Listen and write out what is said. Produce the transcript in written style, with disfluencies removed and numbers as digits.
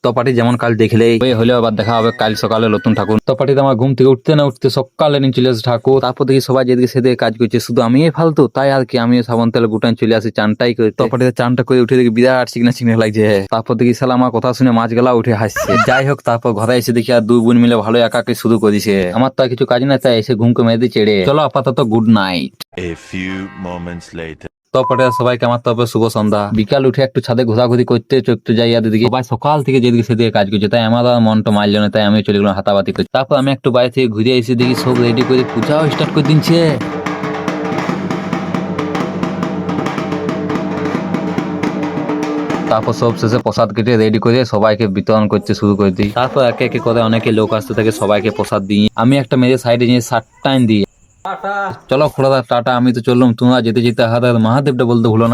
তো পার্টি যেমন কাল দেখলে হলেও আবার দেখা হবে কাল সকালে নতুন ঠাকুর। তো পার্টিতে আমার ঘুম থেকে উঠতে না উঠতে সকালে নিয়ে চলে আসে ঠাকুর। তারপর দেখি সবাই যেদিকে সেদিকে কাজ করছে, শুধু আমি ফালতু। তাই আর কি আমি সাবান তেলে গুটান চলে আসি চানটাই করে। তো পার্টিতে চানটা করে উঠে দেখি বিরাট চিকনা চিকনা লাগছে। তারপর দেখি শালা আমার কথা শুনে মাছ গেলা উঠে হাসছে। যাই হোক, তারপর ঘরে এসে দেখি আর দুই বোন মিলে ভালো একাকে শুরু করেছে। আমার তো আর কিছু কাজ না, তাই এসে ঘুমকে মেয়েদের চেড়ে চলো আপাতত good night. A few moments later. তারপরে সবাইকে আমার তরফে শুভ সন্ধ্যা। বিকাল উঠে একটু ছাদে ঘোরাঘুরি করতে চড়তে যাই, আর দিকে সবাই সকাল থেকে যেদিকে সেদিকে কাজ করছে, তাই আমার আর মনটা মারল না, তাই আমি চলে গেলাম হাতাবাতি করছি। তারপর আমি একটু বাইরে থেকে ঘুরে এসে দেখি সব রেডি করে পূজাও স্টার্ট করে দিচ্ছে। তারপর সব শেষে প্রসাদ কেটে রেডি করে সবাইকে বিতরণ করতে শুরু করে দিই। তারপর একে একে করে অনেকে লোক আসতে থাকে, সবাইকে প্রসাদ দিই। আমি একটা মেয়েদের সাইডে নিয়ে শার্ট টাইম দিই। চলো খোড়াদা টাটা, আমি তো চললাম, তোমরা যেতে যেতে হাত মহাদেবটা বলতে ভুলো না।